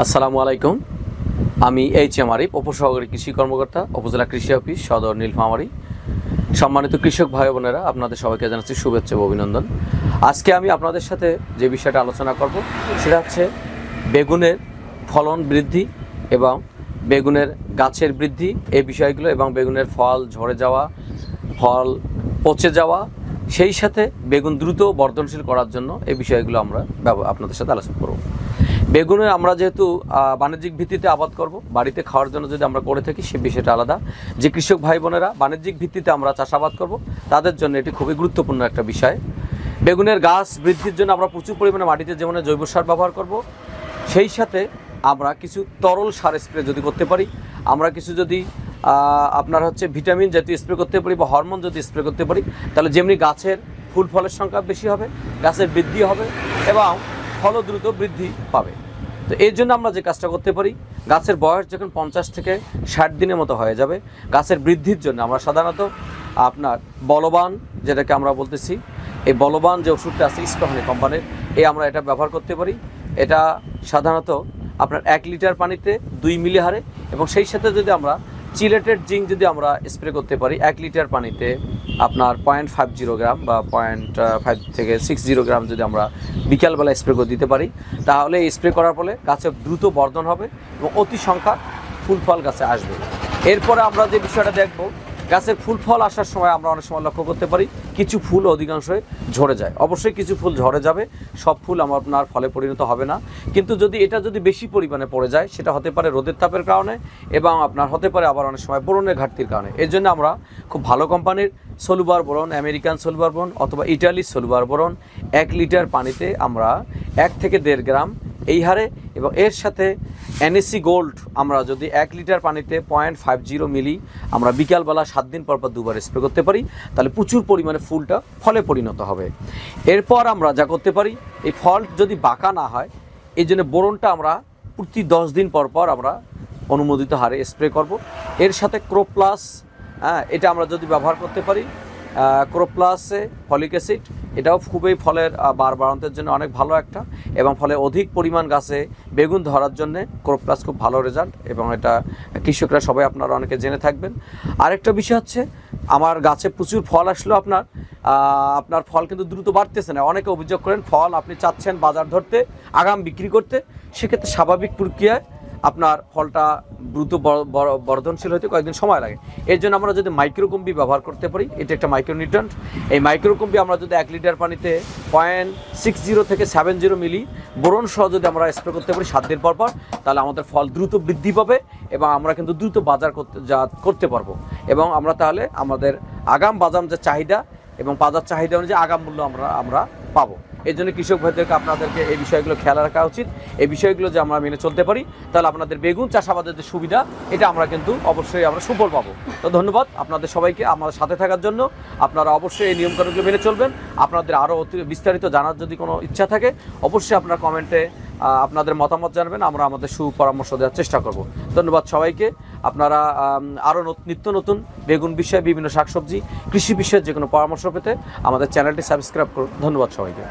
আসসালামু আলাইকুম। আমি এইচ.এম. আরিফ, উপসহকারী কৃষি কর্মকর্তা, উপজেলা কৃষি অফিস, সদর নীলফামারী। সম্মানিত কৃষক ভাই বোনেরা, আপনাদের সবাইকে জানাচ্ছি শুভেচ্ছা ও অভিনন্দন। আজকে আমি আপনাদের সাথে যে বিষয়টা আলোচনা করব সেটা হচ্ছে বেগুনের ফলন বৃদ্ধি এবং বেগুনের গাছের বৃদ্ধি, এই বিষয়গুলো, এবং বেগুনের ফল ঝরে যাওয়া, ফল পচে যাওয়া, সেই সাথে বেগুন দ্রুত বর্ধনশীল করার জন্য এই বিষয়গুলো আমরা আপনাদের সাথে আলোচনা করব। বেগুনে আমরা যেহেতু বাণিজ্যিক ভিত্তিতে আবাদ করব, বাড়িতে খাওয়ার জন্য যদি আমরা করে থাকি সে বিষয়টা আলাদা। যে কৃষক ভাই বোনেরা বাণিজ্যিক ভিত্তিতে আমরা চাষাবাদ করব, তাদের জন্য এটি খুবই গুরুত্বপূর্ণ একটা বিষয়। বেগুনের গাছ বৃদ্ধির জন্য আমরা প্রচুর পরিমাণে মাটিতে যেমন জৈব সার ব্যবহার করব, সেই সাথে আমরা কিছু তরল সার স্প্রে যদি করতে পারি, আমরা কিছু যদি আপনার হচ্ছে ভিটামিন জাতীয় স্প্রে করতে পারি বা হরমোন যদি স্প্রে করতে পারি, তাহলে যেমনি গাছের ফুল ফলের সংখ্যা বেশি হবে, গাছের বৃদ্ধি হবে এবং ফলও দ্রুত বৃদ্ধি পাবে। তো এর জন্য আমরা যে কাজটা করতে পারি, গাছের বয়স যখন 50 থেকে 60 দিনের মতো হয়ে যাবে, গাছের বৃদ্ধির জন্য আমরা সাধারণত আপনার বলবান, যেটাকে আমরা বলতেছি, এই বলবান যে ওষুধটা আছে ইস্পাহানি কোম্পানির, আমরা এটা ব্যবহার করতে পারি। এটা সাধারণত আপনার 1 লিটার পানিতে 2 মিলি হারে, এবং সেই সাথে যদি আমরা চিলেটেড জিঙ্ক যদি আমরা স্প্রে করতে পারি 1 লিটার পানিতে আপনার 0.50 গ্রাম বা 0.5 থেকে 60 গ্রাম যদি আমরা বিকালবেলা স্প্রে করে দিতে পারি, তাহলে এই স্প্রে করার ফলে গাছে দ্রুত বর্ধন হবে এবং অতি সংখ্যক ফুল ফল গাছে আসবে। এরপরে আমরা যে বিষয়টা দেখব, গাছের ফুল ফল আসার সময় আমরা অনেক সময় লক্ষ্য করতে পারি কিছু ফুল অধিকাংশই ঝরে যায়। অবশ্যই কিছু ফুল ঝরে যাবে, সব ফুল আপনার ফলে পরিণত হবে না। কিন্তু এটা যদি বেশি পরিমাণে পড়ে যায়, সেটা হতে পারে রোদের তাপের কারণে এবং আপনার হতে পারে আবার অনেক সময় বোরনের ঘাটতির কারণে। এর জন্য আমরা খুব ভালো কোম্পানির সলুবার বোরন, আমেরিকান সলুবার বোরন অথবা ইটালির সলুবার বোরন 1 লিটার পানিতে আমরা 1 থেকে 1.5 গ্রাম এই হারে, এবং এর সাথে NAC গোল্ড আমরা যদি 1 লিটার পানিতে 0.50 মিলি আমরা বিকালবেলা 7 দিন পর 2বার স্প্রে করতে পারি, তাহলে প্রচুর পরিমাণে ফুলটা ফলে পরিণত হবে। এরপর আমরা যা করতে পারি, এই ফল যদি বাঁকা না হয়, এই জন্য বোরনটা আমরা প্রতি 10 দিন পর আমরা অনুমোদিত হারে স্প্রে করব। এর সাথে ক্রপ প্লাস, এটা আমরা যদি ব্যবহার করতে পারি, ক্রপ প্লাসে ফলিক অ্যাসিড, এটাও খুবই ফলের বাড়ানোর জন্য অনেক ভালো একটা, এবং ফলে অধিক পরিমাণ গাছে বেগুন ধরার জন্য ক্রপ প্লাস খুব ভালো রেজাল্ট, এবং এটা কৃষকরা সবাই আপনারা অনেকে জেনে থাকবেন। আরেকটা বিষয় হচ্ছে, আমার গাছে প্রচুর ফল আসলো, আপনার ফল কিন্তু দ্রুত বাড়তেছে না। অনেকে অভিযোগ করেন ফল আপনি চাচ্ছেন বাজার ধরতে, আগাম বিক্রি করতে, সেক্ষেত্রে স্বাভাবিক প্রক্রিয়ায় আপনার ফলটা দ্রুত বর্ধনশীল হতে কয়েকদিন সময় লাগে। এর জন্য আমরা যদি মাইক্রোকম্বি ব্যবহার করতে পারি, এটা একটা মাইক্রোনিউট্রিয়েন্ট। এই মাইক্রোকম্বি আমরা যদি 1 লিটার পানিতে 0.60 থেকে 70 মিলি বোরন সহ যদি আমরা স্প্রে করতে পারি 7 দিন পর, তাহলে আমাদের ফল দ্রুত বৃদ্ধি পাবে এবং আমরা কিন্তু দ্রুত বাজার করতে পারবো, এবং আমরা তাহলে আমাদের আগাম বাজার যে চাহিদা এবং বাজার চাহিদা অনুযায়ী আগাম মূল্য আমরা পাবো। এই জন্য কৃষক ভাইদেরকে আপনাদেরকে এই বিষয়গুলো খেয়াল রাখা উচিত। এই বিষয়গুলো যে আমরা মেনে চলতে পারি, তাহলে আপনাদের বেগুন চাষাবাদের যে সুবিধা, এটা আমরা কিন্তু অবশ্যই আমরা সুফল পাবো। তো ধন্যবাদ আপনাদের সবাইকে আমাদের সাথে থাকার জন্য। আপনারা অবশ্যই এই নিয়মকানুনগুলো মেনে চলবেন। আপনাদের আরও বিস্তারিত জানার যদি কোনো ইচ্ছা থাকে, অবশ্যই আপনারা কমেন্টে আপনাদের মতামত জানাবেন, আমরা আমাদের সুপরামর্শ দেওয়ার চেষ্টা করব। ধন্যবাদ সবাইকে। আপনারা আরও নিত্য নতুন বেগুন বিষয়ে, বিভিন্ন শাকসবজি, কৃষি বিষয়ে যে কোনো পরামর্শ পেতে আমাদের চ্যানেলটি সাবস্ক্রাইব করুন। ধন্যবাদ সবাইকে।